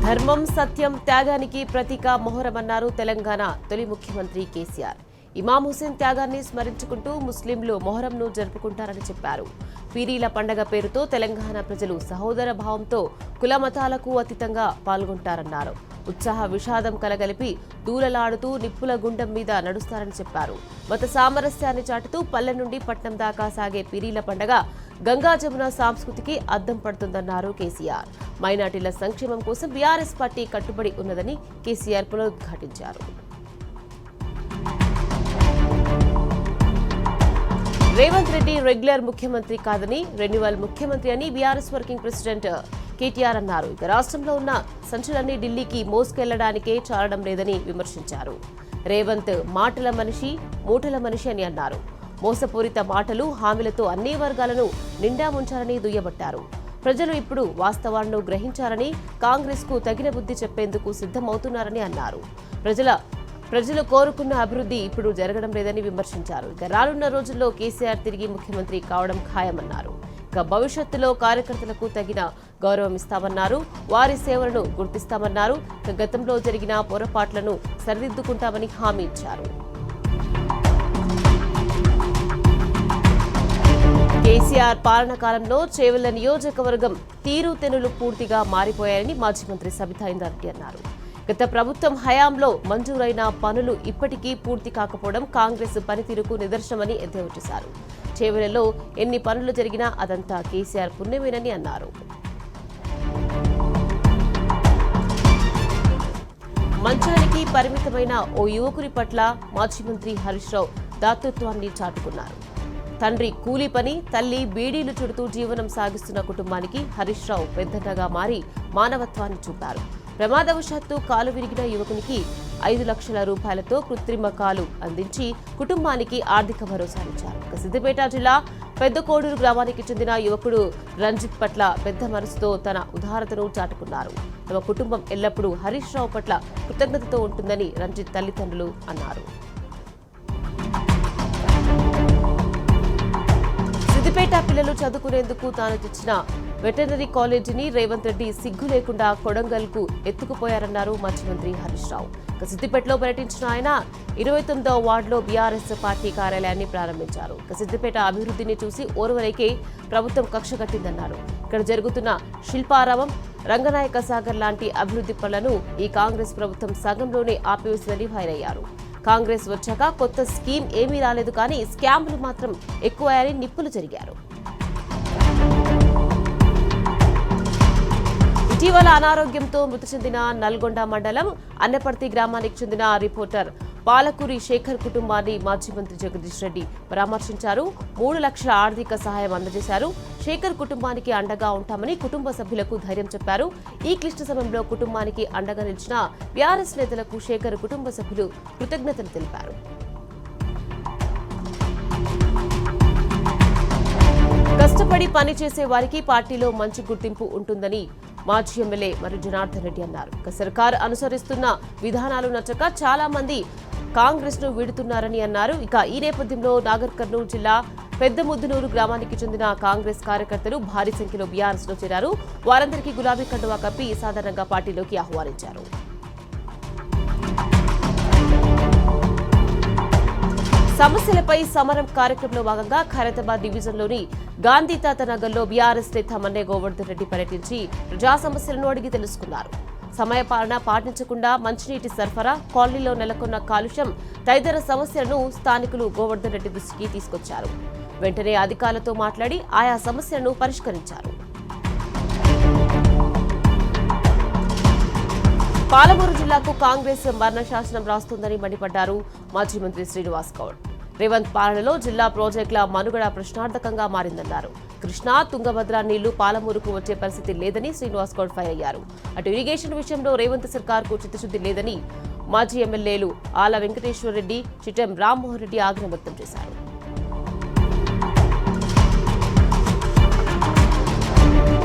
ధర్మం సత్యం త్యాగానికి ప్రతీక మొహరమన్నారు తెలంగాణ తొలి ముఖ్యమంత్రి కేసీఆర్. ఇమాం హుసేన్ త్యాగాన్ని స్మరించుకుంటూ ముస్లింలు మొహరంను జరుపుకుంటారని చెప్పారు. పీరీల పండగ పేరుతో తెలంగాణ ప్రజలు సహోదర భావంతో కుల మతాలకు అతీతంగా పాల్గొంటారన్నారు. ఉత్సాహ విషాదం కలగలిపి దూలలాడుతూ నిప్పుల గుండం మీద నడుస్తారని చెప్పారు. మత సామరస్యాన్ని చాటుతూ పల్లె నుండి పట్నం దాకా సాగే పీరీల పండగ గంగా జమున సంస్కృతికి అద్దం పడుతుందన్నారు కేసీఆర్. మైనార్టీల సంక్షేమం కోసం బీఆర్ఎస్ పార్టీ కట్టుబడి ఉన్నదని కేసీఆర్ పునరుద్ఘాటించారు. రేవంత్ రెడ్డి రెగ్యులర్ ముఖ్యమంత్రి కాదని రెన్యువల్ ముఖ్యమంత్రి అని బీఆర్ఎస్ వర్కింగ్ ప్రెసిడెంట్ కేటీఆర్ అన్నారు. ఇక రాష్ట్రంలో ఉన్న సంచులన్నీ ఢిల్లీకి మోసుకెళ్లడానికే చాలడం లేదని విమర్శించారు. రేవంత్ మాటల మనిషి మూటల మనిషి అని అన్నారు. మోసపూరిత మాటలు హామీలతో అన్ని వర్గాలను నిండా ముంచాలని దుయ్యబట్టారు. ప్రజలు ఇప్పుడు వాస్తవాలను గ్రహించారని కాంగ్రెస్ కు తగిన బుద్ధి చెప్పేందుకు సిద్ధమవుతున్నారని అన్నారు. ప్రజలు కోరుకున్న అభివృద్ధి ఇప్పుడు జరగడం లేదని విమర్శించారు. ఇక రానున్న రోజుల్లో కేసీఆర్ తిరిగి ముఖ్యమంత్రి కావడం ఖాయమన్నారు. ఇక భవిష్యత్తులో కార్యకర్తలకు తగిన గౌరవం ఇస్తామన్నారు. వారి సేవలను గుర్తిస్తామన్నారు. ఇక గతంలో జరిగిన పొరపాట్లను సరిదిద్దుకుంటామని హామీ ఇచ్చారు. కేసీఆర్ పాలన కాలంలో చేవెళ్ల నియోజకవర్గం తీరుతెన్నులు పూర్తిగా మారిపోయాయని మాజీ మంత్రి సబితా ఇంద్రారెడ్డి అన్నారు. గత ప్రభుత్వం హయాంలో మంజూరైన పనులు ఇప్పటికీ పూర్తి కాకపోవడం కాంగ్రెస్ పనితీరుకు నిదర్శనమని ఎద్దేవా చేశారు. చేవెళ్లలో ఎన్ని పనులు జరిగినా అదంతా కేసీఆర్ పుణ్యమేనని అన్నారు. మంచానికి పరిమితమైన ఓ యువకుని పట్ల మాజీ మంత్రి హరీష్ రావు దాతృత్వాన్ని చాటుకున్నారు. తండ్రి కూలీ పని, తల్లి బీడీలు చుడుతూ జీవనం సాగిస్తున్న కుటుంబానికి హరీష్ రావు పెద్దన్నగా మారి మానవత్వాన్ని చూపారు. ప్రమాదవశాత్తు కాలు విరిగిన యువకునికి 5 లక్షల రూపాయలతో కృత్రిమ కాలు అందించి కుటుంబానికి ఆర్థిక భరోసానిచ్చారు. సిద్దిపేట జిల్లా పెద్దకోడూరు గ్రామానికి చెందిన యువకుడు రంజిత్ పట్ల పెద్ద మనసుతో తన ఉదారతను చాటుకున్నారు. తమ కుటుంబం ఎల్లప్పుడూ హరీష్ రావు పట్ల కృతజ్ఞతతో ఉంటుందని రంజిత్ తల్లిదండ్రులు అన్నారు. సిద్దిపేట పిల్లలు చదువుకునేందుకు తాను తెచ్చిన వెటర్నరీ కాలేజీని రేవంత్ రెడ్డి సిగ్గు లేకుండా కొడంగల్కు ఎత్తుకుపోయారన్నారు మాజీ మంత్రి హరీష్ రావు. సిద్దిపేటలో పర్యటించిన ఆయన 29వ వార్డులో బీఆర్ఎస్ పార్టీ కార్యాలయాన్ని ప్రారంభించారు. సిద్దిపేట అభివృద్ధిని చూసి ఓర్వలేకే ప్రభుత్వం కక్ష కట్టిందన్నారు. ఇక్కడ జరుగుతున్న శిల్పారామం, రంగనాయక సాగర్ లాంటి అభివృద్ధి పనులను ఈ కాంగ్రెస్ ప్రభుత్వం సగంలోనే ఆపివేసిందని ఫైర్ అయ్యారు. కాంగ్రెస్ వచ్చాక కొత్త స్కీమ్ ఏమీ రాలేదు, కానీ స్కామ్లు మాత్రం ఎక్కువయ్యాయని నిప్పులు జరిగారు. ఇటీవల అనారోగ్యంతో మృతి చెందిన నల్గొండ మండలం అన్నపర్తి గ్రామానికి చెందిన రిపోర్టర్ పాలకూరి శేఖర్ కుటుంబాన్ని మాజీ మంత్రి జగదీష్ రెడ్డి పరామర్శించారు. 3 లక్షల ఆర్థిక సహాయం అందజేశారు. శేఖర్ కుటుంబానికి అండగా ఉంటామని కుటుంబ సభ్యులకు ధైర్యం చెప్పారు. ఈ క్లిష్ట సమయంలో కుటుంబానికి అండగా నిలిచిన బీఆర్ఎస్ నేతలకు శేఖర్ కుటుంబ సభ్యులు కృతజ్ఞతలు తెలిపారు. కష్టపడి పనిచేసే వారికి పార్టీలో మంచి గుర్తింపు ఉంటుందని మాజీ ఎమ్మెల్యే మరి జనార్దన్ రెడ్డి అన్నారు. సర్కార్ అనుసరిస్తున్న విధానాలు నచ్చక చాలా మంది కాంగ్రెస్ ను వీడుతున్నారని అన్నారు. ఇక ఈ నేపథ్యంలో నాగర్ కర్నూలు జిల్లా పెద్దముద్దునూరు గ్రామానికి చెందిన కాంగ్రెస్ కార్యకర్తలు భారీ సంఖ్యలో బీఆర్ఎస్ లో చేరారు. వారందరికీ గులాబీ కండువా కప్పి సాధారణంగా పార్టీలోకి ఆహ్వానించారు. సమస్యలపై సమరం కార్యక్రమంలో భాగంగా ఖైరతాబాద్ డివిజన్లోని గాంధీతాత నగర్లో బీఆర్ఎస్ నేత మన్నే గోవర్ధన్ రెడ్డి పర్యటించి ప్రజా సమస్యలను అడిగి తెలుసుకున్నారు. సమయపాలన పాటించకుండా మంచినీటి సరఫరా, కాలనీలో నెలకొన్న కాలుష్యం తదితర సమస్యలను స్థానికులు గోవర్ధన్ రెడ్డి దృష్టికి తీసుకొచ్చారు. వెంటనే అధికారులతో మాట్లాడి ఆయా సమస్యలను పరిష్కరించారు. పాలమూరు జిల్లాకు కాంగ్రెస్ మరణ శాసనం రాస్తుందని మండిపడ్డారు మాజీ మంత్రి శ్రీనివాస్ గౌడ్. రేవంత్ పాలనలో జిల్లా ప్రాజెక్టుల మనుగడ ప్రశ్నార్థకంగా మారిందన్నారు. కృష్ణా, తుంగభద్ర నీళ్లు పాలమూరుకు వచ్చే పరిస్థితి లేదని శ్రీనివాస్ గౌడ్ ఫైర్ అయ్యారు. అటు ఇరిగేషన్ విషయంలో రేవంత్ సర్కార్కు చిత్తశుద్ధి లేదని మాజీ ఎమ్మెల్యేలు ఆల వెంకటేశ్వర రెడ్డి, చిట్టెం రామ్మోహన్ రెడ్డి ఆగ్రహం వ్యక్తం చేశారు.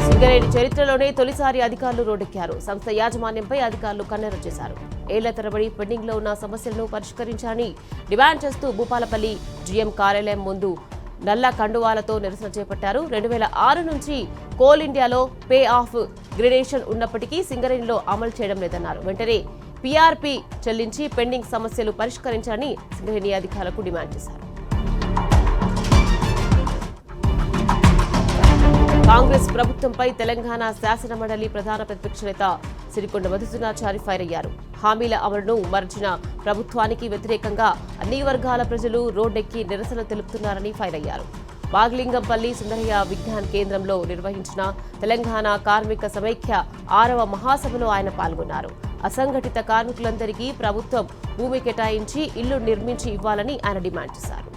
సింగరేణి చరిత్రలోనే తొలిసారి అధికారులు రోడ్డెక్కారు. సంస్థ యాజమాన్యంపై అధికారులు కన్నెర చేశారు. ఏళ్ల తరబడి పెండింగ్ లో ఉన్న సమస్యలను పరిష్కరించాలని డిమాండ్ చేస్తూ భూపాలపల్లి జీఎం కార్యాలయం ముందు నల్ల కండువాలతో నిరసన చేపట్టారు. 2006 నుంచి కోల్ ఇండియాలో పే ఆఫ్ గ్రేడేషన్ ఉన్నప్పటికీ సింగరేణిలో అమలు చేయడం లేదన్నారు. వెంటనే పీఆర్పీ చెల్లించి పెండింగ్ సమస్యలు పరిష్కరించాలని సింగరేణి అధికారులకు డిమాండ్ చేశారు. కాంగ్రెస్ ప్రభుత్వంపై తెలంగాణ శాసనమండలి ప్రధాన ప్రతిపక్ష నేత సిరికొండ మధుసూదనాచారి ఫైర్ అయ్యారు. హామీల అమలును మరచిన ప్రభుత్వానికి వ్యతిరేకంగా అన్ని వర్గాల ప్రజలు రోడ్డెక్కి నిరసన తెలుపుతున్నారని ఫైర్ అయ్యారు. బాగ్లింగంపల్లి సుందరయ్య విజ్ఞాన్ కేంద్రంలో నిర్వహించిన తెలంగాణ కార్మిక సమైక్య 6వ మహాసభలో ఆయన పాల్గొన్నారు. అసంఘటిత కార్మికులందరికీ ప్రభుత్వం భూమి కేటాయించి ఇల్లు నిర్మించి ఇవ్వాలని ఆయన డిమాండ్ చేశారు.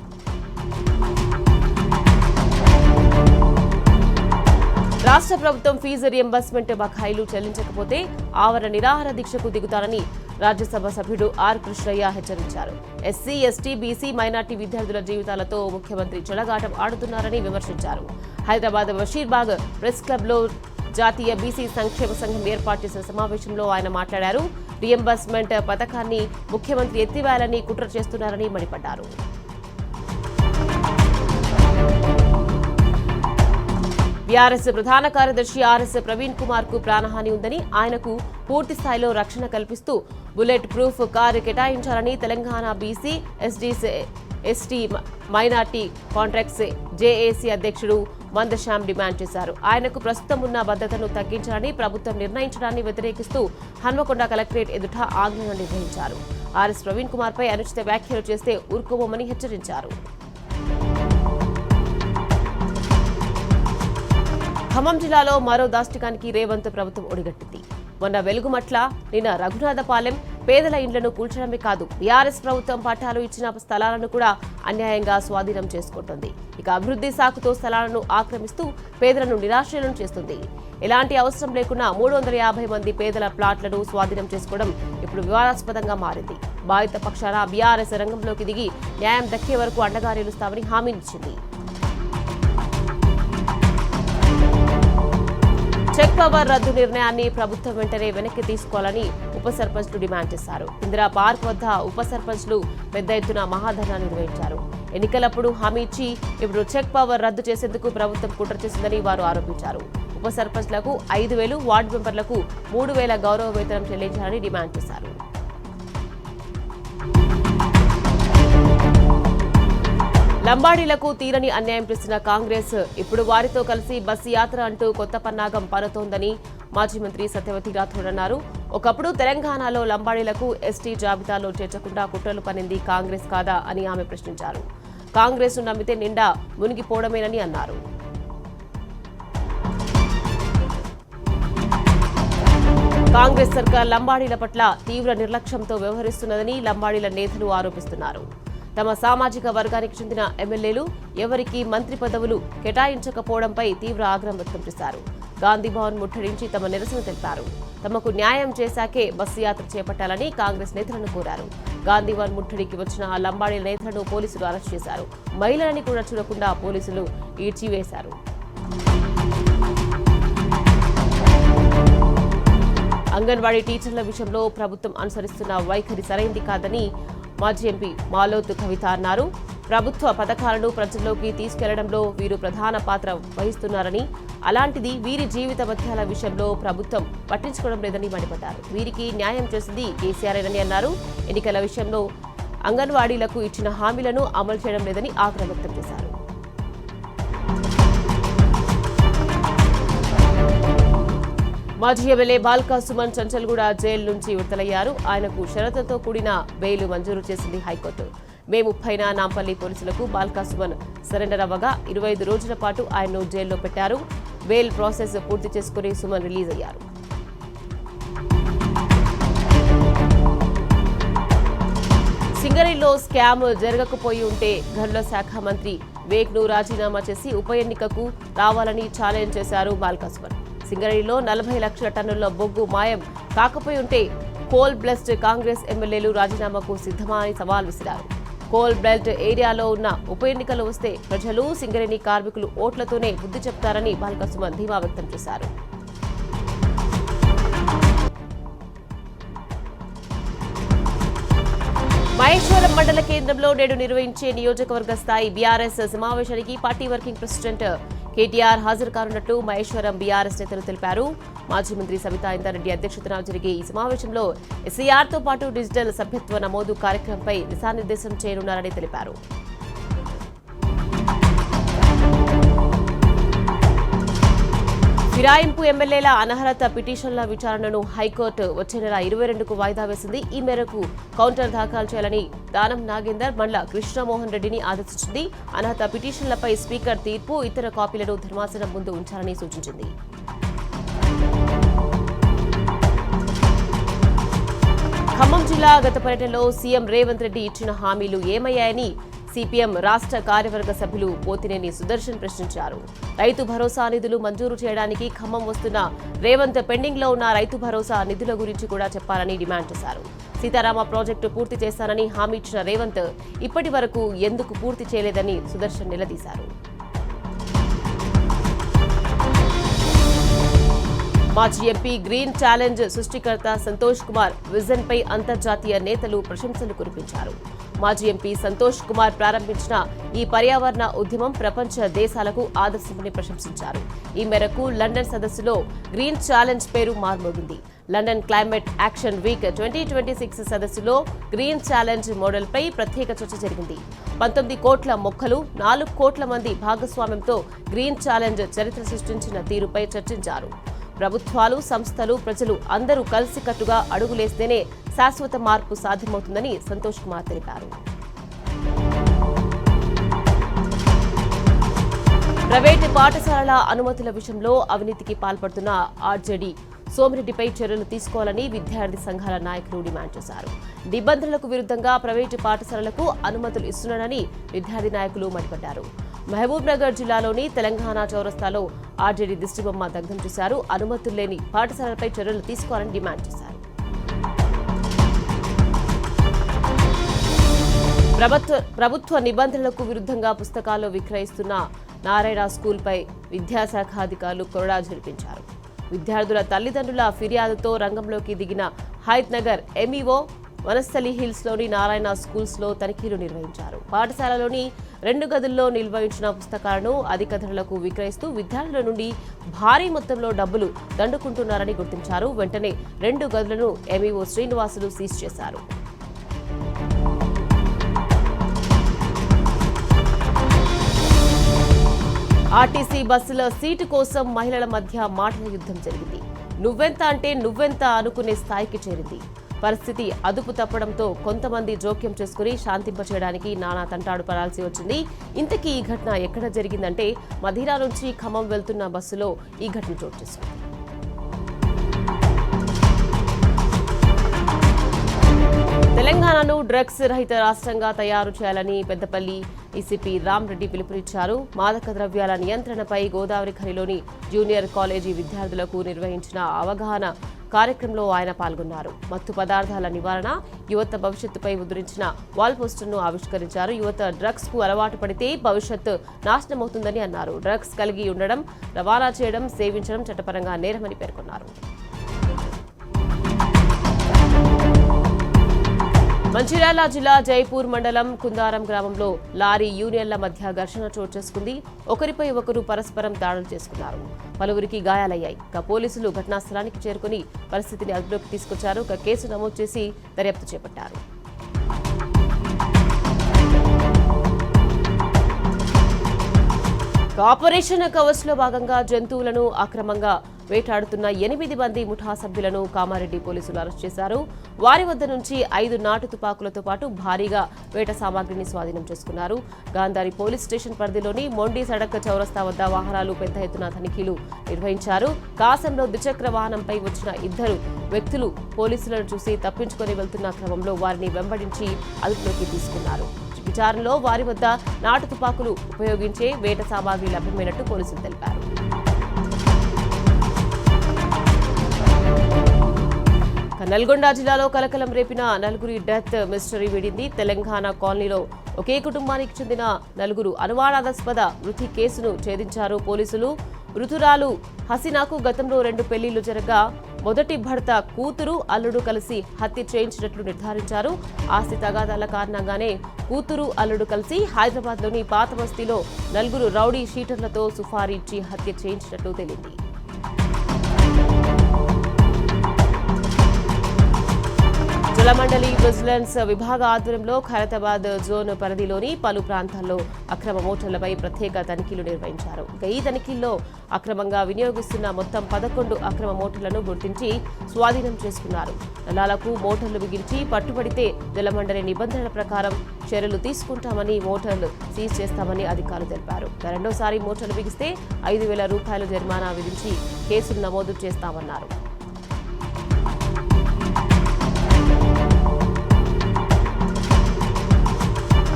రాష్ట్ర ప్రభుత్వం ఫీజు రియంబర్స్మెంట్ బకాయిలు చెల్లించకపోతే ఆవరణ నిరాహార దీక్షకు దిగుతారని రాజ్యసభ సభ్యుడు ఆర్ కృష్ణయ్య హెచ్చరించారు. ఎస్సీ, ఎస్టీ, బీసీ, మైనార్టీ విద్యార్థుల జీవితాలతో ముఖ్యమంత్రి చెలగాటం ఆడుతున్నారని విమర్శించారు. హైదరాబాద్ బషీర్బాగ్ ప్రెస్ క్లబ్లో జాతీయ బీసీ సంక్షేమ సంఘం ఏర్పాటు చేసిన సమావేశంలో ఆయన మాట్లాడారు. రియంబర్స్మెంట్ పథకాన్ని ముఖ్యమంత్రి ఎత్తివేయాలని కుట్ర చేస్తున్నారని మండిపడ్డారు. బీఆర్ఎస్ ప్రధాన కార్యదర్శి ఆర్ఎస్ ప్రవీణ్ కుమార్ కు ప్రాణహాని ఉందని, ఆయనకు పూర్తి స్థాయిలో రక్షణ కల్పిస్తూ బుల్లెట్ ప్రూఫ్ కారు కేటాయించాలని Telangana BC, ST, minority contracts JAC అధ్యక్షుడు మందశ్యామ్ డిమాండ్ చేశారు. ఆయనకు ప్రస్తుతం ఉన్న భద్రతను తగ్గించాలని ప్రభుత్వం నిర్ణయించడాన్ని వ్యతిరేకిస్తూ హన్మకొండ కలెక్టరేట్ ఎదుట ఆందోళన నిర్వహించారు. ఆర్ఎస్ ప్రవీణ్ కుమార్ పై అనుచిత వ్యాఖ్యలు చేస్తే ఊరుకోబోమని హెచ్చరించారు. ఖమ్మం జిల్లాలో మరో దాష్టికానికి రేవంత్ ప్రభుత్వం ఒడిగట్టింది. మొన్న వెలుగుమట్ల, నిన్న రఘునాథపాలెం పేదల ఇండ్లను కూల్చడమే కాదు, బీఆర్ఎస్ ప్రభుత్వం పట్టాలు ఇచ్చిన స్థలాలను కూడా అన్యాయంగా స్వాధీనం చేసుకుంటుంది. ఇక అభివృద్ధి సాకుతో స్థలాలను ఆక్రమిస్తూ పేదలను నిరాశ్రయం చేస్తుంది. ఎలాంటి అవసరం లేకుండా 350 మంది పేదల ప్లాట్లను స్వాధీనం చేసుకోవడం ఇప్పుడు వివాదాస్పదంగా మారింది. బాధిత పక్షాన బీఆర్ఎస్ రంగంలోకి దిగి న్యాయం దక్కే వరకు అండగా నిలుస్తామని హామీనిచ్చింది. చెక్ పవర్ రద్దు నిర్ణయాన్ని ప్రభుత్వం వెంటనే వెనక్కి తీసుకోవాలని ఉప సర్పంచ్లు డిమాండ్ చేశారు. ఇందిరా పార్క్ వద్ద ఉప సర్పంచ్లు పెద్ద ఎత్తున మహాధర్నా నిర్వహించారు. ఎన్నికలప్పుడు హామీ ఇచ్చి ఇప్పుడు చెక్ పవర్ రద్దు చేసేందుకు ప్రభుత్వం కుట్ర చేసిందని వారు ఆరోపించారు. ఉప సర్పంచ్లకు 5,000, వార్డు మెంబర్లకు 3,000 గౌరవ వేతనం చెల్లించాలని డిమాండ్ చేశారు. లంబాడీలకు తీరని అన్యాయం చేసిన కాంగ్రెస్ ఇప్పుడు వారితో కలిసి బస్సు యాత్ర అంటూ కొత్త పన్నాగం పన్నుతోందని మాజీ మంత్రి సత్యవతి రాథోడ్ అన్నారు. ఒకప్పుడు తెలంగాణలో లంబాడీలకు ఎస్టీ జాబితాలో చేర్చకుండా కుట్రలు పన్నింది కాంగ్రెస్ కాదా అని ఆమె ప్రశ్నించారు. కాంగ్రెస్ ను నమ్మితే నిండా మునిగిపోవడమేనని అన్నారు. కాంగ్రెస్ సర్కార్ లంబాడీల పట్ల తీవ్ర నిర్లక్ష్యంతో వ్యవహరిస్తున్నదని లంబాడీల నేతలు ఆరోపిస్తున్నారు. తమ సామాజిక వర్గానికి చెందిన ఎమ్మెల్యేలు ఎవరికి మంత్రి పదవులు కేటాయించకపోవడంపై తీవ్ర ఆగ్రహం వ్యక్తం చేశారు. గాంధీభవన్ ముట్టడించి తమ నిరసన తెలిపారు. తమకు న్యాయం చేశాకే బస్సు యాత్ర చేపట్టాలని కాంగ్రెస్ నేతలను కోరారు. గాంధీభవన్ ముట్టడికి వచ్చిన ఆ లంబాడీల నేతలను పోలీసులు అరెస్ట్ చేశారు. మహిళలని కూడా చూడకుండా పోలీసులు ఈడ్చివేశారు. అంగన్వాడీ టీచర్ల విషయంలో ప్రభుత్వం అనుసరిస్తున్న వైఖరి సరైంది కాదని మాజీ ఎంపీ మాలోత్ కవిత అన్నారు. ప్రభుత్వ పథకాలను ప్రజల్లోకి తీసుకెళ్లడంలో వీరు ప్రధాన పాత్ర వహిస్తున్నారని, అలాంటిది వీరి జీవిత మధ్యాల విషయంలో ప్రభుత్వం పట్టించుకోవడం లేదని మండిపడ్డారు. వీరికి న్యాయం చేసింది కేసీఆర్ఏనని అన్నారు. ఎన్నికల విషయంలో అంగన్వాడీలకు ఇచ్చిన హామీలను అమలు చేయడం లేదని ఆగ్రహం వ్యక్తం చేశారు. మాజీ ఎమ్మెల్యే బాల్కా సుమన్ చంచల్గూడ జైలు నుంచి విడుదలయ్యారు. ఆయనకు షరతులతో కూడిన బెయిల్ మంజూరు చేసింది హైకోర్టు. మే 30న నాంపల్లి పోలీసులకు బాల్కా సుమన్ సరెండర్ అవ్వగా 25 రోజుల పాటు ఆయన్ను జైల్లో పెట్టారు. బెయిల్ ప్రాసెస్ పూర్తి చేసుకుని సుమన్ రిలీజ్ అయ్యారు. సింగరేణిలో స్కామ్ జరగకపోయి ఉంటే గనుల శాఖ మంత్రి వేగ్ను రాజీనామా చేసి ఉప ఎన్నికకు రావాలని ఛాలెంజ్ చేశారు బాల్కా సుమన్. సింగరేణిలో 40 లక్షల టన్నుల బొగ్గు మాయం కాకపోయి ఉంటే కోల్ బెల్ట్ కాంగ్రెస్ ఎమ్మెల్యేలు రాజీనామాకు సిద్ధమా అని సవాల్ విసిరారు. కోల్ బెల్ట్ ఏరియాలో ఉన్న ఉప ఎన్నికలు వస్తే ప్రజలు, సింగరేణి కార్మికులు ఓట్లతోనే బుద్ధి చెప్తారని బాల్కా సుమన్ ధీమా వ్యక్తం చేశారు. మహేశ్వరం మండల కేంద్రంలో నేడు నిర్వహించే నియోజకవర్గ స్థాయి బీఆర్ఎస్ సమావేశానికి పార్టీ వర్కింగ్ ప్రెసిడెంట్ కేటీఆర్ హాజరు కానున్నట్లు మహేశ్వరం బీఆర్ఎస్ నేతలు తెలిపారు. మాజీ మంత్రి సబితా ఇంద్రారెడ్డి అధ్యక్షతన జరిగే ఈ సమావేశంలో ఎస్ఐఆర్తో పాటు డిజిటల్ సభ్యత్వ నమోదు కార్యక్రమంపై దిశానిర్దేశం చేయనున్నారని తెలిపారు. ఫిరాయింపు ఎమ్మెల్యేల అనర్హత పిటిషన్ల విచారణను హైకోర్టు వచ్చే నెల 22కు వాయిదా వేసింది. ఈ మేరకు కౌంటర్ దాఖలు చేయాలని దానం నాగేందర్, బండ్ల కృష్ణమోహన్ రెడ్డిని ఆదేశించింది. అనర్హత పిటిషన్లపై స్పీకర్ తీర్పు, ఇతర కాపీలను ధర్మాసనం ముందు ఉంచాలని సూచించింది. ఖమ్మం జిల్లా గత పర్యటనలో సీఎం రేవంత్ రెడ్డి ఇచ్చిన హామీలు ఏమయ్యాయని సిపిఎం రాష్ట్ర కార్యవర్గ సభ్యులు పోతినేని సుదర్శన్ ప్రశ్నించారు. రైతు భరోసా నిధులు మంజూరు చేయడానికి ఖమ్మం వస్తున్న రేవంత్ పెండింగ్లో ఉన్న రైతు భరోసా నిధుల గురించి కూడా చెప్పాలని డిమాండ్ చేశారు. సీతారామ ప్రాజెక్టు పూర్తి చేస్తానని హామీ ఇచ్చిన రేవంత్ ఇప్పటి వరకు ఎందుకు పూర్తి చేయలేదని సుదర్శన్ నిలదీశారు. మాజీ ఎంపీ గ్రీన్ ఛాలెంజ్ సృష్టికర్త సంతోష్ కుమార్ విజన్ పై అంతర్జాతీయ నేతలు ప్రశంసలు కురిపించారు. మాజీ ఎంపీ సంతోష్ కుమార్ ప్రారంభించిన ఈ పర్యావరణ ఉద్యమం ప్రపంచ దేశాలకు ఆదర్శమని ప్రశంసించారు. ఈ మేరకు లండన్ సదస్సులో గ్రీన్ ఛాలెంజ్ పేరు మార్మోగింది. లండన్ క్లైమేట్ యాక్షన్ వీక్ 2026 సదస్సులో గ్రీన్ ఛాలెంజ్ మోడల్పై ప్రత్యేక చర్చ జరిగింది. 19 కోట్ల మొక్కలు, 4 కోట్ల మంది భాగస్వామ్యంతో గ్రీన్ ఛాలెంజ్ చరిత్ర సృష్టించిన తీరుపై చర్చించారు. ప్రభుత్వాలు, సంస్థలు, ప్రజలు అందరూ కలిసికట్టుగా అడుగులేస్తేనే శాశ్వత మార్పు సాధ్యమవుతుందని సంతోష్ కుమార్ తెలిపారు. ప్రైవేటు పాఠశాలల అనుమతుల విషయంలో అవినీతికి పాల్పడుతున్న ఆర్జేడీ సోమిరెడ్డిపై చర్యలు తీసుకోవాలని విద్యార్థి సంఘాల నాయకులు డిమాండ్ చేశారు. నిబంధనలకు విరుద్ధంగా ప్రైవేటు పాఠశాలలకు అనుమతులు ఇస్తున్నారని విద్యార్థి నాయకులు మండిపడ్డారు. మహబూబ్ నగర్ జిల్లాలోని తెలంగాణ చౌరస్తాలో ఆర్జేడీ దిష్టిబొమ్మ దగ్ధం చేశారు. అనుమతులు లేని పాఠశాలలపై చర్యలు తీసుకోవాలని డిమాండ్ చేశారు. ప్రభుత్వ నిబంధనలకు విరుద్ధంగా పుస్తకాలు విక్రయిస్తున్న నారాయణ స్కూల్పై విద్యాశాఖ అధికారులు కొరడా జరిపించారు. విద్యార్థుల తల్లిదండ్రుల ఫిర్యాదుతో రంగంలోకి దిగిన హయత్ నగర్ ఎంఈఓ వనస్థలి హిల్స్లోని నారాయణ స్కూల్స్లో తనిఖీలు నిర్వహించారు. పాఠశాలలోని 2 గదుల్లో నిల్వహించిన పుస్తకాలను అధిక ధరలకు విక్రయిస్తూ విద్యార్థుల నుండి భారీ మొత్తంలో డబ్బులు దండుకుంటున్నారని గుర్తించారు. వెంటనే 2 గదులను ఎంఈఓ శ్రీనివాసులు సీజ్ చేశారు. ఆర్టీసీ బస్సుల సీటు కోసం మహిళల మధ్య మాటల యుద్ధం జరిగింది. నువ్వెంత అంటే నువ్వెంత అనుకునే స్థాయికి చేరింది. పరిస్థితి అదుపు తప్పడంతో కొంతమంది జోక్యం చేసుకుని శాంతింపచేయడానికి నానా తంటాడు పడాల్సి వచ్చింది. ఇంతకీ ఈ ఘటన ఎక్కడ జరిగిందంటే మధిరా నుంచి ఖమ్మం వెళ్తున్న బస్సులో ఈ ఘటన చోటు చేసుకుంది. తెలంగాణను డ్రగ్స్ రహిత రాష్ట్రంగా తయారు చేయాలని పెద్దపల్లి ఈసీపీ రామ్రెడ్డి పిలుపునిచ్చారు. మాదక ద్రవ్యాల నియంత్రణపై గోదావరి ఖనిలోని జూనియర్ కాలేజీ విద్యార్థులకు నిర్వహించిన అవగాహన కార్యక్రమంలో ఆయన పాల్గొన్నారు. మత్తు పదార్థాల నివారణ, యువత భవిష్యత్తుపై ముద్రించిన వాల్ పోస్టర్ను ఆవిష్కరించారు. యువత డ్రగ్స్ కు అలవాటు పడితే భవిష్యత్తు నాశనమవుతుందని అన్నారు. డ్రగ్స్ కలిగి ఉండడం, రవాణా చేయడం, సేవించడం చట్టపరంగా నేరమని పేర్కొన్నారు. మంచిర్యాల జిల్లా జైపూర్ మండలం కుందారం గ్రామంలో లారీ యూనియన్ల మధ్య ఘర్షణ చోటు చేసుకుంది. ఒకరిపై ఒకరు పరస్పరం దాడులు చేసుకున్నారు. పలువురికి గాయాలయ్యాయి. పోలీసులు ఘటనా స్థలానికి చేరుకుని పరిస్థితిని అదుపులోకి తీసుకొచ్చారు. కేసు నమోదు చేసి దర్యాప్తు చేపట్టారు. ఆపరేషన్ కవచ్ లో భాగంగా జంతువులను అక్రమంగా వేటాడుతున్న 8 మంది ముఠా సభ్యులను కామారెడ్డి పోలీసులు అరెస్ట్ చేశారు. వారి వద్ద నుంచి 5 నాటు తుపాకులతో పాటు భారీగా వేట సామాగ్రిని స్వాధీనం చేసుకున్నారు. గాంధారి పోలీస్ స్టేషన్ పరిధిలోని మొండి సడక్ చౌరస్తా వద్ద వాహనాలు పెద్ద ఎత్తున తనిఖీలు నిర్వహించారు. కాసంలో ద్విచక్ర వాహనంపై వచ్చిన 2 వ్యక్తులు పోలీసులను చూసి తప్పించుకొని వెళ్తున్న క్రమంలో వారిని వెంబడించి అదుపులోకి తీసుకున్నారు. విచారణలో వారి వద్ద నాటు తుపాకులు ఉపయోగించే వేట సామాగ్రి లభ్యమైనట్టు పోలీసులు తెలిపారు. నల్గొండ జిల్లాలో కలకలం రేపిన నలుగురి డెత్ మిస్టరీ వీడింది. తెలంగాణ కాలనీలో ఒకే కుటుంబానికి చెందిన 4 అనుమానాస్పద మృతి కేసును ఛేదించారు పోలీసులు. మృతురాలు హసీనాకు గతంలో 2 పెళ్లిళ్లు జరగా మొదటి భర్త కూతురు అల్లుడు కలిసి హత్య చేయించినట్లు నిర్ధారించారు. ఆస్తి తగాదాల కారణంగానే కూతురు అల్లుడు కలిసి హైదరాబాద్లోని పాత బస్తీలో 4 రౌడీ షీటర్లతో సుపారీ ఇచ్చి హత్య చేయించినట్లు తేలింది. జలమండలి విజిలెన్స్ విభాగ ఆధ్వర్యంలో ఖైరతాబాద్ జోన్ పరిధిలోని పలు ప్రాంతాల్లో అక్రమ మోటార్లపై ప్రత్యేక తనిఖీలు నిర్వహించారు. ఈ తనిఖీల్లో అక్రమంగా వినియోగిస్తున్న మొత్తం 11 అక్రమ మోటార్లను గుర్తించి స్వాధీనం చేసుకున్నారు. నల్లాలకు మోటార్లు బిగించి పట్టుబడితే జలమండలి నిబంధనల ప్రకారం చర్యలు తీసుకుంటామని, మోటార్లు సీజ్ చేస్తామని అధికారులు తెలిపారు. రెండోసారి మోటార్లు బిగిస్తే 5,000 రూపాయలు జరిమానా విధించి కేసులు నమోదు చేస్తామన్నారు.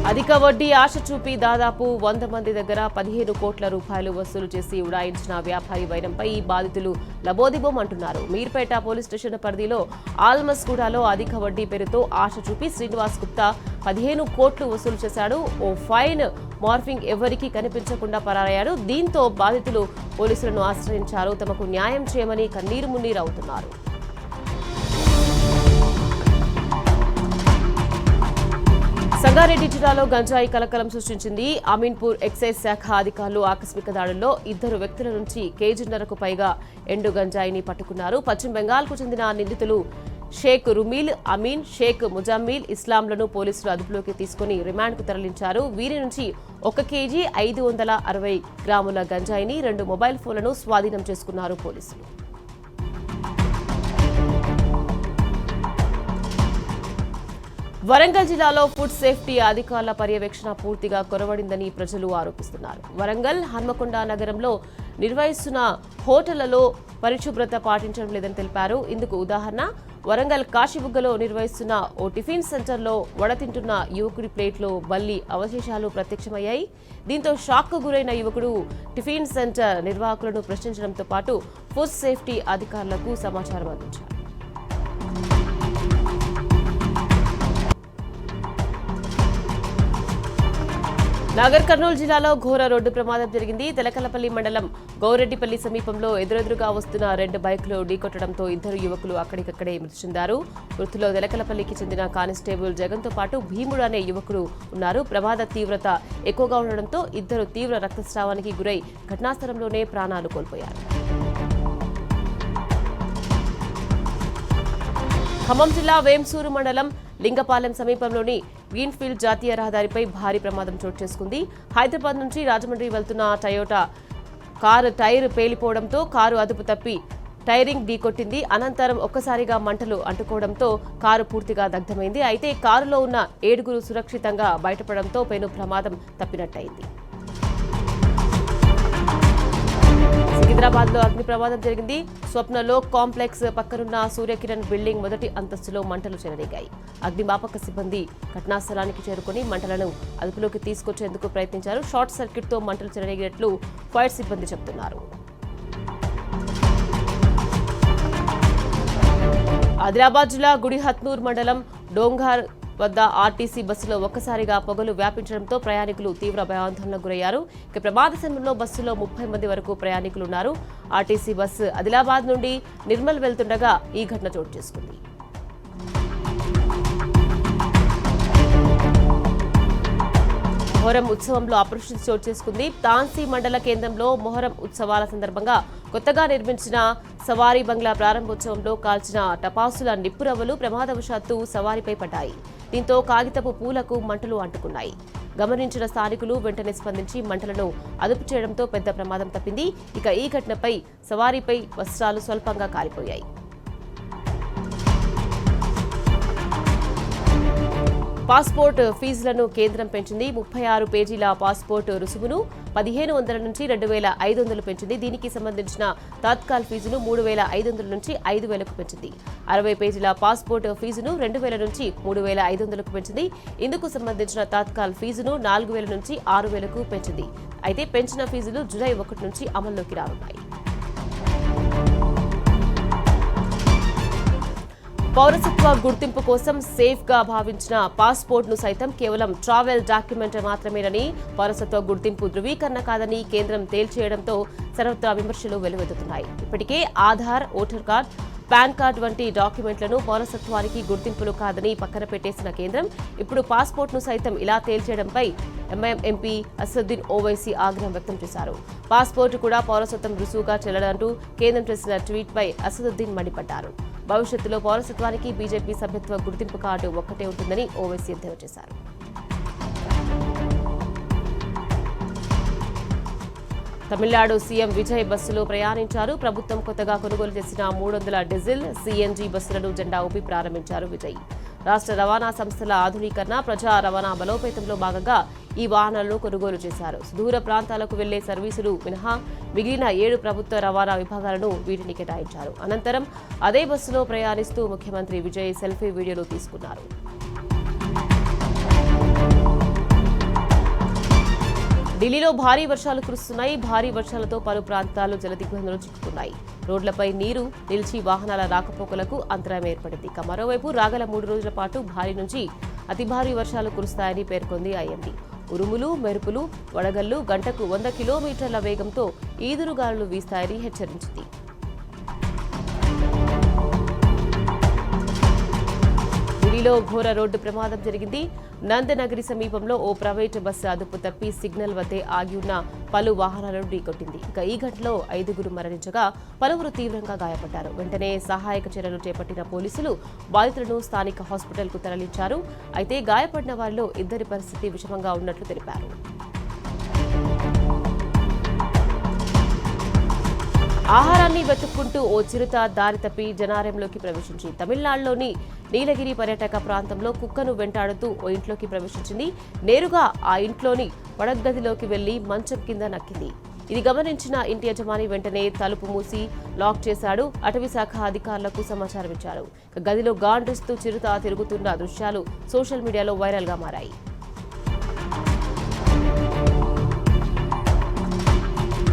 అధిక వడ్డీ ఆశ చూపి దాదాపు 100 మంది దగ్గర 15 కోట్ల రూపాయలు వసూలు చేసి ఉడాయించిన వ్యాపారి వైరంపై బాధితులు లబోదిబోం అంటున్నారు. మీర్పేట పోలీస్ స్టేషన్ పరిధిలో ఆల్మస్గూడలో అధిక వడ్డీ పేరుతో ఆశ చూపి శ్రీనివాస్ గుప్తా 15 కోట్లు వసూలు చేశాడు. ఓ ఫైన్ మార్ఫింగ్ ఎవరికీ కనిపించకుండా పరారయ్యాడు. దీంతో బాధితులు పోలీసులను ఆశ్రయించారు. తమకు న్యాయం చేయమని కన్నీరు మున్నీరు అవుతున్నారు. సంగారెడ్డి జిల్లాలో గంజాయి కలకలం సృష్టించింది. అమీన్పూర్ ఎక్సైజ్ శాఖ అధికారులు ఆకస్మిక దాడుల్లో 2 వ్యక్తుల నుంచి కేజీన్నరకు పైగా ఎండు గంజాయిని పట్టుకున్నారు. పశ్చిమ బెంగాల్కు చెందిన నిందితులు షేక్ రుమీల్, అమీన్, షేక్ ముజామ్మీల్ ఇస్లాంలను పోలీసులు అదుపులోకి తీసుకుని రిమాండ్కు తరలించారు. వీరి నుంచి 1 కేజీ 560 గ్రాముల గంజాయిని, 2 మొబైల్ ఫోన్లను స్వాధీనం చేసుకున్నారు పోలీసులు. వరంగల్ జిల్లాలో ఫుడ్ సేఫ్టీ అధికారుల పర్యవేక్షణ పూర్తిగా కొరవడిందని ప్రజలు ఆరోపిస్తున్నారు. వరంగల్ హన్మకొండ నగరంలో నిర్వహిస్తున్న హోటళ్లలో పరిశుభ్రత పాటించడం లేదని తెలిపారు. ఇందుకు ఉదాహరణ వరంగల్ కాశీబుగ్గలో నిర్వహిస్తున్న ఓ టిఫిన్ సెంటర్లో వడతింటున్న యువకుడి ప్లేట్లో బల్లి అవశేషాలు ప్రత్యక్షమయ్యాయి. దీంతో షాక్కు గురైన యువకుడు టిఫిన్ సెంటర్ నిర్వాహకులను ప్రశ్నించడంతో పాటు ఫుడ్ సేఫ్టీ అధికారులకు సమాచారం అందించారు. నాగర్ కర్నూలు జిల్లాలో ఘోర రోడ్డు ప్రమాదం జరిగింది. తెలకలపల్లి మండలం గౌరెడ్డిపల్లి సమీపంలో ఎదురెదురుగా వస్తున్న 2 బైకులు ఢీకొట్టడంతో 2 యువకులు అక్కడికక్కడే మృతి చెందారు. మృతిలో తెలకలపల్లికి చెందిన కానిస్టేబుల్ జగన్తో పాటు భీముడు అనే యువకుడు ఉన్నారు. ప్రమాద తీవ్రత ఎక్కువగా ఉండడంతో 2 తీవ్ర రక్తస్రావానికి గురై ఘటనాస్థలంలోనే ప్రాణాలు కోల్పోయారు. ఖమ్మం జిల్లా వేంసూరు మండలం లింగపాలెం సమీపంలోని గ్రీన్ఫీల్డ్ జాతీయ రహదారిపై భారీ ప్రమాదం చోటు చేసుకుంది. హైదరాబాద్ నుంచి రాజమండ్రి వెళ్తున్న టయోటా కారు టైర్ పేలిపోవడంతో కారు అదుపు తప్పి టైరింగ్ ఢీకొట్టింది. అనంతరం ఒక్కసారిగా మంటలు అంటుకోవడంతో కారు పూర్తిగా దగ్ధమైంది. అయితే కారులో ఉన్న 7 సురక్షితంగా బయటపడడంతో పెను ప్రమాదం తప్పినట్టయింది. సికింద్రాబాద్ లో అగ్ని ప్రమాదం జరిగింది. స్వప్నలో కాంప్లెక్స్ పక్కనున్న సూర్యకిరణ్ బిల్డింగ్ మొదటి అంతస్తులో మంటలు చెలరేగాయి. అగ్నిమాపక సిబ్బంది ఘటనాస్థలానికి చేరుకుని మంటలను అదుపులోకి తీసుకొచ్చేందుకు ప్రయత్నించారు. షార్ట్ సర్క్యూట్ తో మంటలు చెలరేగినట్లు ఫైర్ సిబ్బంది చెబుతున్నారు. ఆదిలాబాద్ జిల్లా గుడిహత్నూర్ మండలం డోంగార్ వద్ద ఆర్టీసీ బస్సులో ఒక్కసారిగా పొగలు వ్యాపించడంతో ప్రయాణికులు తీవ్ర భయాందోళనకు గురయ్యారు. ఇక ప్రమాద సమయంలో బస్సులో 30 మంది వరకు ప్రయాణికులున్నారు. ఆర్టీసీ బస్సు ఆదిలాబాద్ నుండి నిర్మల్ వెళ్తుండగా ఈ ఘటన చోటు చేసుకుంది. మొహరం ఉత్సవంలో అపరిస్థితి చోటు చేసుకుంది. తాన్సీ మండల కేంద్రంలో మొహరం ఉత్సవాల సందర్భంగా కొత్తగా నిర్మించిన సవారీ బంగ్లా ప్రారంభోత్సవంలో కాల్చిన టపాసుల నిప్పురవ్వలు ప్రమాదవశాత్తు సవారీపై పడ్డాయి. దీంతో కాగితపు పూలకు మంటలు అంటుకున్నాయి. గమనించిన స్థానికులు వెంటనే స్పందించి మంటలను అదుపు చేయడంతో పెద్ద ప్రమాదం తప్పింది. ఇక ఈ ఘటనపై సవారీపై వస్త్రాలు స్వల్పంగా కాలిపోయాయి. పాస్పోర్ట్ ఫీజులను కేంద్రం పెంచింది. 36 పేజీల పాస్పోర్ట్ రుసుమును 1,500 నుంచి 2,500 పెంచింది. దీనికి సంబంధించిన తాత్కాల్ ఫీజును 3,500 నుంచి 5,000కు పెంచింది. 60 పేజీల పాస్పోర్ట్ ఫీజును 2,000 నుంచి 3,500కు పెంచింది. ఇందుకు సంబంధించిన తాత్కాల్ ఫీజును 4,000 నుంచి 6,000కు పెంచింది. అయితే పెంచిన ఫీజులు జూలై 1 నుంచి అమల్లోకి రానున్నాయి. పౌరసత్వ గుర్తింపు కోసం సేఫ్ గా భావించిన పాస్పోర్ట్ ను సైతం కేవలం ట్రావెల్ డాక్యుమెంట్ మాత్రమేనని, పౌరసత్వ గుర్తింపు ధృవీకరణ కాదని కేంద్రం తేల్చేయడంతో సర్వత్రా విమర్శలు వెలువెత్తుతున్నాయి. ఇప్పటికే Aadhaar, voter card, pan card వంటి డాక్యుమెంట్లను పౌరసత్వానికి గుర్తింపులు కాదని పక్కన పెట్టేసిన కేంద్రం ఇప్పుడు పాస్పోర్ట్ను సైతం ఇలా తేల్చేయడంపై ఎంఐఎం ఎంపీ అసదుద్దీన్ ఓవైసీ ఆగ్రహం వ్యక్తం చేశారు. పాస్పోర్టు కూడా పౌరసత్వం రుసువుగా చెల్లడంటూ కేంద్రం చేసిన ట్వీట్పై అసదుద్దీన్ మండిపడ్డారు. భవిష్యత్తులో పౌరసత్వానికి బీజేపీ సభ్యత్వ గుర్తింపు కార్డు ఒక్కటే ఉంటుందని ఓవైసీ ఎద్దేవా చేశారు. తమిళనాడు సీఎం విజయ్ బస్సులో ప్రయాణించారు. ప్రభుత్వం కొత్తగా కొనుగోలు చేసిన 300 డీజిల్ సీఎన్జీ బస్సులను జెండా ఊపి ప్రారంభించారు విజయ్. రాష్ట్ర రవాణా సంస్థల ఆధునీకరణ, ప్రజా రవాణా బలోపేతంలో భాగంగా ఈ వాహనాలను కొనుగోలు చేశారు. సుదూర ప్రాంతాలకు వెళ్లే సర్వీసులు మినహా మిగిలిన 7 ప్రభుత్వ రవాణా విభాగాలను వీటిని కేటాయించారు. అనంతరం అదే బస్సులో ప్రయాణిస్తూ ముఖ్యమంత్రి విజయ్ సెల్ఫీ వీడియోలు తీసుకున్నారు. ఢిల్లీలో భారీ వర్షాలు కురుస్తున్నాయి. భారీ వర్షాలతో పలు ప్రాంతాలు జలదిగ్బంధంలో చిక్కుకున్నాయి. రోడ్లపై నీరు నిలిచి వాహనాల రాకపోకలకు అంతరాయం ఏర్పడింది. మరోవైపు రాగల 3 రోజుల పాటు భారీ నుంచి అతి భారీ వర్షాలు కురుస్తాయని పేర్కొంది ఐఎండీ. ఉరుములు, మెరుపులు, వడగళ్లు గంటకు 100 కిలోమీటర్ల వేగంతో ఈదురుగాలులు వీస్తాయని హెచ్చరించింది. ఢిల్లీలో ఘోర రోడ్డు ప్రమాదం జరిగింది. నందనగరి సమీపంలో ఓ ప్రైవేటు బస్సు అదుపు తప్పి సిగ్నల్ వద్దే ఆగి ఉన్న పలు వాహనాలను ఢీకొట్టింది. ఈ ఘటనలో 5గురు మరణించగా పలువురు తీవ్రంగా గాయపడ్డారు. వెంటనే సహాయక చర్యలు చేపట్టిన పోలీసులు బాధితులను స్థానిక హాస్పిటల్కు తరలించారు. అయితే గాయపడిన వారిలో 2 పరిస్థితి విషమంగా ఉన్నట్లు తెలిపారు. ఆహారాన్ని వెతుక్కుంటూ ఓ చిరుత దారి తప్పి జనాలయంలోకి ప్రవేశించి తమిళనాడులోని నీలగిరి పర్యాటక ప్రాంతంలో కుక్కను వెంటాడుతూ ఓ ఇంట్లోకి ప్రవేశించింది. నేరుగా ఆ ఇంట్లోని పడగ్గదిలోకి వెళ్లి మంచం కింద నక్కింది. ఇది గమనించిన ఇంటి యజమాని వెంటనే తలుపు మూసి లాక్ చేశాడు. అటవీ శాఖ అధికారులకు సమాచారం ఇచ్చారు. గదిలో గాండ్రిస్తూ చిరుత తిరుగుతున్న దృశ్యాలు సోషల్ మీడియాలో వైరల్గా మారాయి.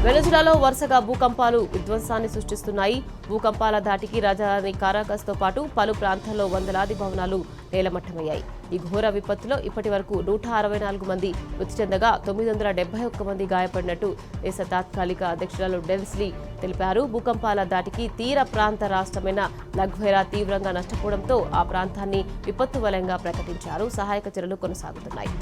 వెనజులాలో వరుసగా భూకంపాలు విధ్వంసాన్ని సృష్టిస్తున్నాయి. భూకంపాల ధాటికి రాజధాని కారాకస్తో పాటు పలు ప్రాంతాల్లో వందలాది భవనాలు నేలమట్టమయ్యాయి. ఈ ఘోర విపత్తులో ఇప్పటి వరకు 164 మంది మృతి చెందగా 971 మంది గాయపడినట్టు దేశ తాత్కాలిక అధ్యక్షురాలు డెల్స్లీ తెలిపారు. భూకంపాల ధాటికి తీర ప్రాంత రాష్ట్రమైన లగ్వెరా తీవ్రంగా నష్టపోవడంతో ఆ ప్రాంతాన్ని విపత్తు వలయంగా ప్రకటించారు. సహాయక చర్యలు కొనసాగుతున్నాయి.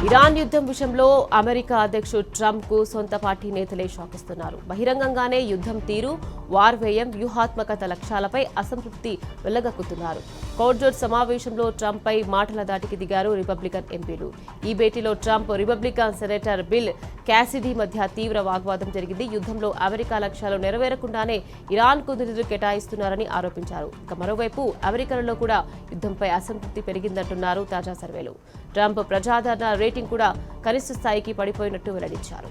ఇరాన్ యుద్ధం విషయంలో అమెరికా అధ్యక్షుడు ట్రంప్కు సొంత పార్టీ నేతలే షాకిస్తున్నారు. బహిరంగంగానే యుద్ధం తీరు, వార్వేయం, వ్యూహాత్మకత లక్ష్యాలపై అసంతృప్తి వెళ్లగక్కుతున్నారు. కోర్జోట్ సమావేశంలో ట్రంప్పై మాటల దాటికి దిగారు రిపబ్లికన్ ఎంపీలు. ఈ భేటీలో Trump, Republican senator bill Cassidy మధ్య తీవ్ర వాగ్వాదం జరిగింది. యుద్ధంలో అమెరికా లక్ష్యాలు నెరవేరకుండానే ఇరాన్కు నిధులు కేటాయిస్తున్నారని ఆరోపించారు. మరోవైపు అమెరికాలో కూడా యుద్ధంపై అసంతృప్తి పెరిగిందంటున్నారు తాజా సర్వేలు. ట్రంప్ ప్రజాదరణ రేటింగ్ కూడా కనిష్ట స్థాయికి పడిపోయినట్టు వెల్లడించారు.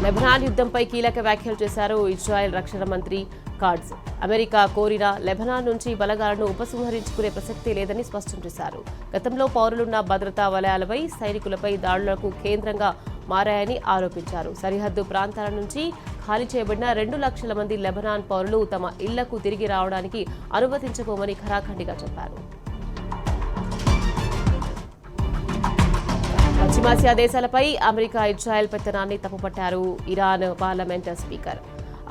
లెబనాన్ యుద్ధంపై కీలక వ్యాఖ్యలు చేశారు ఇజ్రాయెల్ రక్షణ మంత్రి కాట్జ్. అమెరికా కోరిన లెబనాన్ నుంచి బలగాలను ఉపసంహరించుకునే ప్రసక్తే లేదని స్పష్టం చేశారు. గతంలో పౌరులున్న భద్రతా వలయాలపై, సైనికులపై దాడులకు కేంద్రంగా మారాయని ఆరోపించారు. సరిహద్దు ప్రాంతాల నుంచి ఖాళీ చేయబడిన 2 లక్షల మంది లెబనాన్ పౌరులు తమ ఇళ్లకు తిరిగి రావడానికి అనుమతించబోమని ఖరాఖండిగా చెప్పారు. పశ్చిమాసియా దేశాలపై అమెరికా, ఇజ్రాయెల్ పెత్తనాన్ని తప్పుపట్టారు ఇరాన్ పార్లమెంట్ స్పీకర్.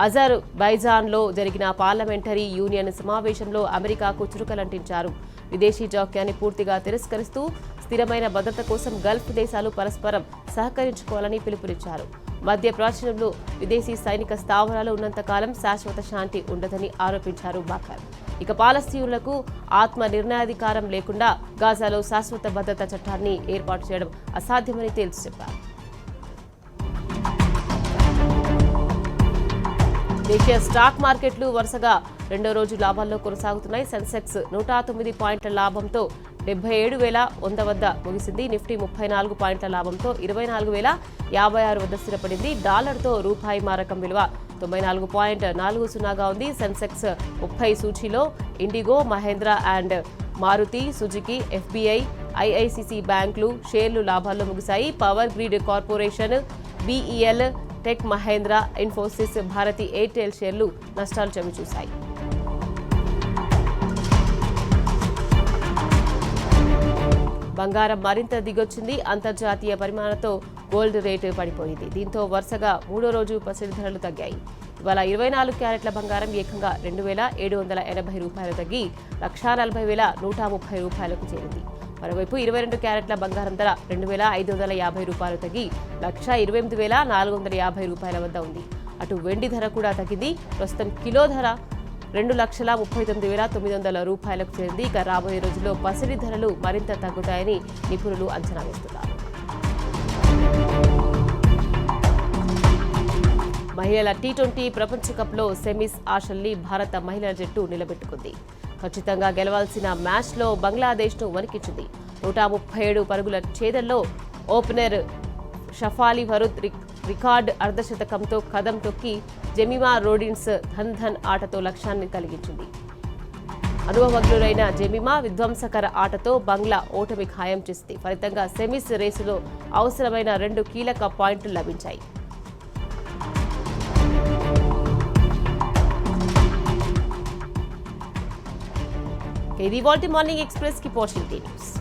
అజర్బైజాన్లో జరిగిన పార్లమెంటరీ యూనియన్ సమావేశంలో అమెరికాకు చురుకలంటించారు. విదేశీ జోక్యాన్ని పూర్తిగా తిరస్కరిస్తూ స్థిరమైన భద్రత కోసం గల్ఫ్ దేశాలు పరస్పరం సహకరించుకోవాలని పిలుపునిచ్చారు. మధ్య ప్రాచ్యంలో విదేశీ సైనిక స్థావరాలు ఉన్నంతకాలం శాశ్వత శాంతి ఉండదని ఆరోపించారు బాకర్. ఇక పాలస్తీనులకు ఆత్మ నిర్ణయాధికారం లేకుండా గాజాలో శాశ్వత భద్రతా చట్టాన్ని ఏర్పాటు చేయడం అసాధ్యమని తేల్చి చెప్పారు. దేశీయ స్టాక్ మార్కెట్లు వరుసగా 2వ రోజు లాభాల్లో కొనసాగుతున్నాయి. సెన్సెక్స్ 109 పాయింట్ల లాభంతో 77,100 వద్ద ముగిసింది. నిఫ్టీ 34 పాయింట్ల లాభంతో 24,056 వద్ద స్థిరపడింది. డాలర్తో రూపాయి మారకం విలువ 94.40గా ఉంది. సెన్సెక్స్ 30 సూచీలో IndiGo, Mahindra and Maruti Suzuki, FBI, ICICI బ్యాంకులు షేర్లు లాభాల్లో ముగిశాయి. Power grid corporation, BEL, tech Mahindra, Infosys, Bharti Airtel షేర్లు నష్టాలు చవిచూశాయి. బంగారం మరింత దిగొచ్చింది. అంతర్జాతీయ పరిమాణంతో గోల్డ్ రేటు పడిపోయింది. దీంతో వరుసగా మూడో రోజు పసిడి ధరలు తగ్గాయి. ఇవాళ 24 క్యారెట్ల బంగారం ఏకంగా 2,780 రూపాయలు తగ్గి 1,40,130 రూపాయలకు చేరింది. మరోవైపు 22 క్యారెట్ల బంగారం ధర 2,550 రూపాయలు తగ్గి 1,28,450 రూపాయల వద్ద ఉంది. అటు వెండి ధర కూడా తగ్గింది. ప్రస్తుతం కిలో ధర 2,39,900 రూపాయలకు చేరింది. ఇక రాబోయే రోజుల్లో పసిడి ధరలు మరింత తగ్గుతాయని నిపుణులు అంచనా వేస్తున్నారు. మహిళల టీ20 ప్రపంచ కప్లో సెమీస్ ఆశల్ని భారత మహిళల జట్టు నిలబెట్టుకుంది. ఖచ్చితంగా గెలవాల్సిన మ్యాచ్లో బంగ్లాదేశ్ను వణికించింది. 137 పరుగుల ఛేదనలో ఓపెనర్ షఫాలి వరుద్ రికార్డు అర్ధశతకంతో కదం తొక్కి జెమిమా రోడిన్స్ ధన్ ఆటతో లక్ష్యాన్ని కలిగించింది. అనుభవజ్ఞులైన జెమిమా విధ్వంసకర ఆటతో బంగ్లా ఓటమి ఖాయం చేసింది. ఫలితంగా సెమీస్ రేసులో అవసరమైన 2 కీలక పాయింట్లు లభించాయి. ఇది వాల్టి మార్నింగ్ ఎక్స్ప్రెస్ కి పోషింగ్ న్యూస్.